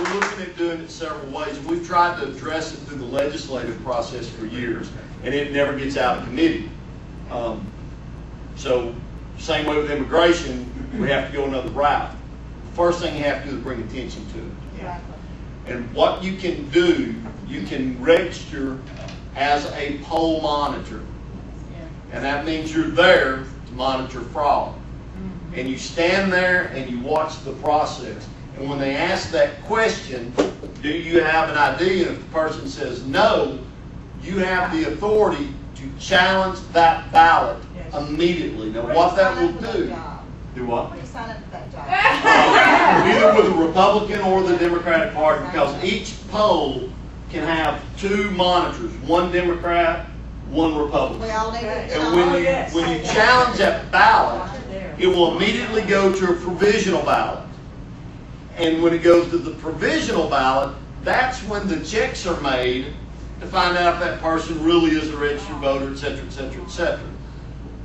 we're looking at doing it several ways. And we've tried to address it through the legislative process for years, and it never gets out of committee. So, same way with immigration, we have to go another route. The first thing you have to do is bring attention to it. Exactly. And what you can do, you can register as a poll monitor. And that means you're there to monitor fraud. And you stand there and you watch the process. And when they ask that question, do you have an ID? And if the person says no, you have the authority to challenge that ballot immediately. Now what that will do, do what? Where do you sign up for that job? Either with the Republican or the Democratic Party, because each poll can have two monitors, one Democrat, one Republican. We all need it. And when you challenge that ballot, it will immediately go to a provisional ballot. And when it goes to the provisional ballot, that's when the checks are made to find out if that person really is a registered voter, et cetera, et cetera, et cetera.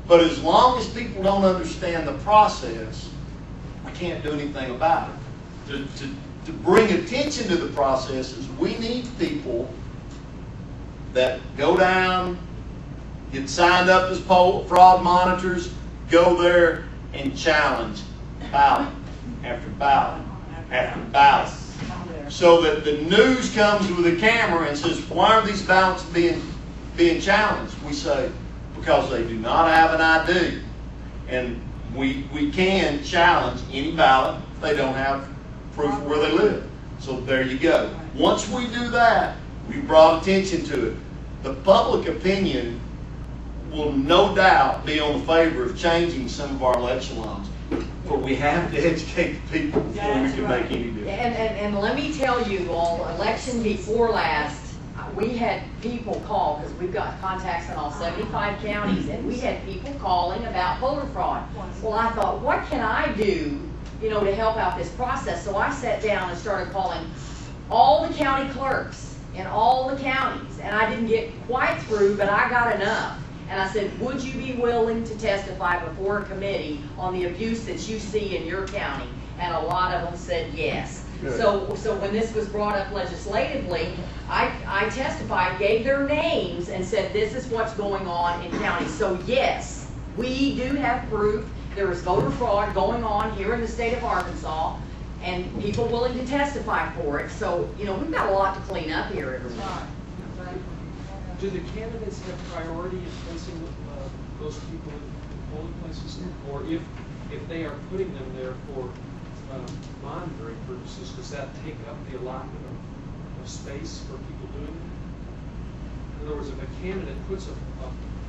But as long as people don't understand the process, we can't do anything about it. To bring attention to the processes, we need people that go down, get signed up as fraud monitors, go there and challenge ballot after ballot after ballot. So that the news comes with a camera and says, why are these ballots being challenged? We say, because they do not have an ID. And we can challenge any ballot if they don't have proof of where they live. So there you go. Once we do that, we brought attention to it. The public opinion will no doubt be on the favor of changing some of our election laws. But we have to educate the people before we can make any difference. And let me tell you all, election before last, we had people call, because we've got contacts in all 75 counties, and we had people calling about voter fraud. Well, I thought, what can I do, to help out this process? So I sat down and started calling all the county clerks in all the counties, and I didn't get quite through, but I got enough. And I said, would you be willing to testify before a committee on the abuse that you see in your county? And a lot of them said yes. So when this was brought up legislatively, I testified, gave their names, and said this is what's going on in counties. So yes, we do have proof there is voter fraud going on here in the state of Arkansas, and people willing to testify for it. So, we've got a lot to clean up here, everyone. Do the candidates have priority in placing those people in polling places? Or if they are putting them there for monitoring purposes, does that take up the allotment of space for people doing that? In other words, if a candidate puts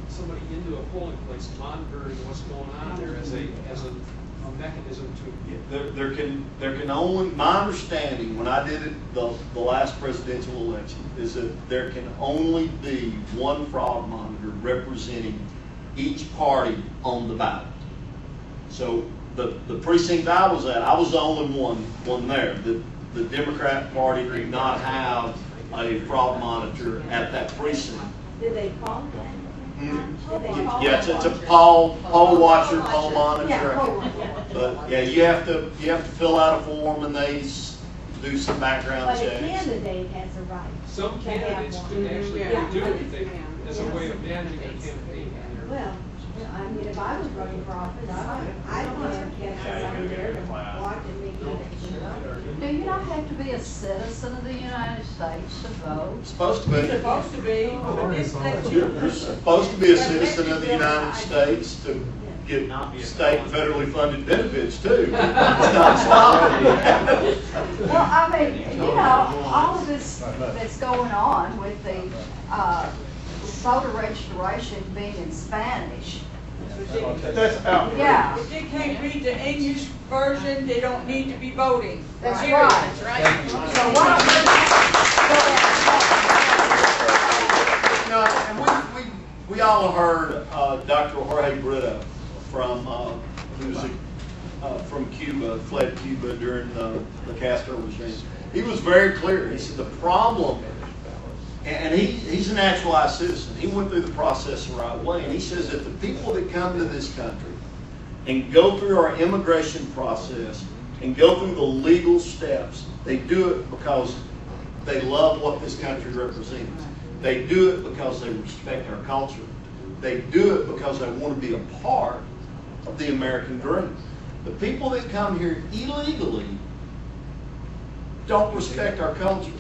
somebody into a polling place monitoring what's going on there as a mechanism to... There can only, my understanding when I did it the last presidential election, is that there can only be one fraud monitor representing each party on the ballot. So the precinct I was at, I was the only one there. The Democrat Party did not have a fraud monitor at that precinct. Did they call that? Yes, it's a poll watcher, poll monitor. But yeah, you have to fill out a form and they do some background checks. But a candidate has a right. Some candidates do actually do it as a way of managing their campaign. Well, I mean, if I was running for office, I don't want to get somebody there to watch and make it. Do you not have to be a citizen of the United States to vote? Supposed to be. You're supposed to be. You're supposed to be a citizen of the United States to get state and federally funded benefits too. It's not stopping you. Well, I mean, all of this that's going on with the voter registration being in Spanish. That's out. Yeah. If they can't read the English version, they don't need to be voting. That's Period. right. That's right. So what And we all heard Dr. Jorge Brito who's from Cuba, fled Cuba during the Castro regime. He was very clear. He said the problem, and he's a naturalized citizen. He went through the process the right way, and he says that the people that come to this country and go through our immigration process and go through the legal steps. They do it because they love what this country represents. They do it because they respect our culture. They do it because they want to be a part of the American dream. The people that come here illegally don't respect our culture.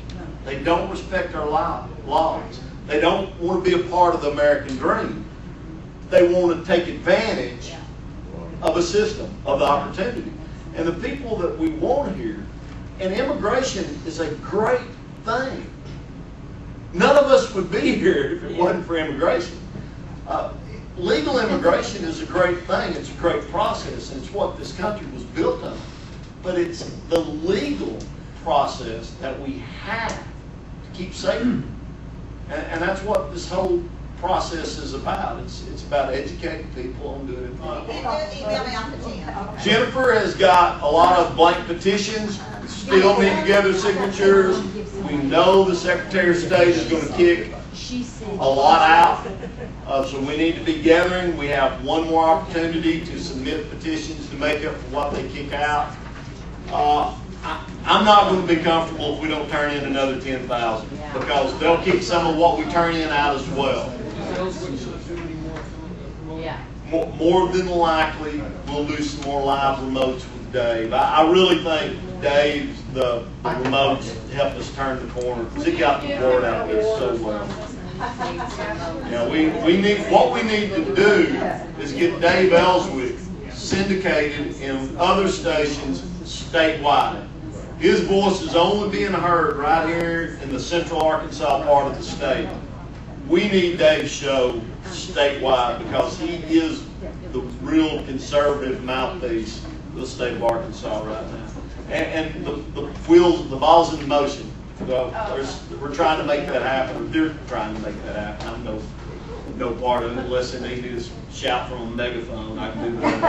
They don't respect our laws. They don't want to be a part of the American dream. They want to take advantage of a system, of the opportunity. And the people that we want here, and immigration is a great thing. None of us would be here if it wasn't for immigration. Legal immigration is a great thing. It's a great process. And it's what this country was built on. But it's the legal process that we have to keep safe. And that's what this whole process is about. It's about educating people on doing it right. Jennifer has got a lot of blank petitions. Still need to gather signatures. We know the Secretary of State is going to kick a lot out. So we need to be gathering. We have one more opportunity to submit petitions to make up for what they kick out. I'm not going to be comfortable if we don't turn in another 10,000 because they'll kick some of what we turn in out as well. More than likely, we'll do some more live remotes with Dave. I really think Dave, the remotes, helped us turn the corner because he got the word out there so well. Yeah, we need, what we need to do is get Dave Ellswick syndicated in other stations statewide. His voice is only being heard right here in the central Arkansas part of the state. We need Dave's show statewide because he is the real conservative mouthpiece of the state of Arkansas right now. And the ball's in motion. We're trying to make that happen. They're trying to make that happen. I'm no part of it unless they need to shout from a megaphone. I can do that.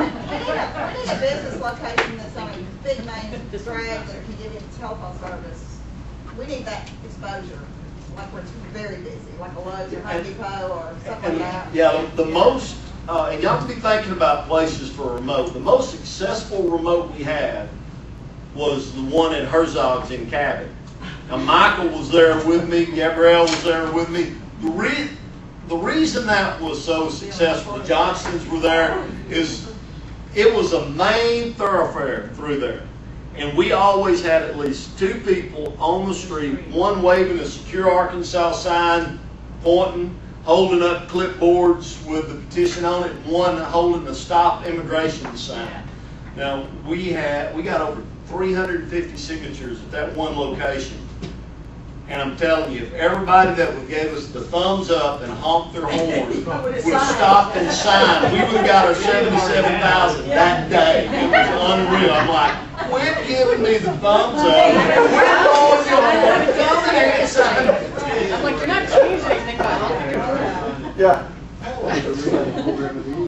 We need a business location that's on a big main drag that can give you telephone service. We need that exposure, like where it's very busy, like a Lowe's or Home Depot or something like that. Yeah, the most, and you have to be thinking about places for a remote. The most successful remote we had was the one at Herzog's in Cabot. Now, Michael was there with me, Gabrielle was there with me. The reason that was so successful, the Johnsons were there, is it was a main thoroughfare through there. And we always had at least two people on the street, one waving a Secure Arkansas sign, pointing, holding up clipboards with the petition on it, and one holding a Stop Immigration sign. Now, we got over 350 signatures at that one location. And I'm telling you, if everybody that would give us the thumbs up and honk their horns would have stopped and signed, we would have got our 77,000 that day. It was unreal. I'm like, quit giving me the thumbs up. Quit throwing your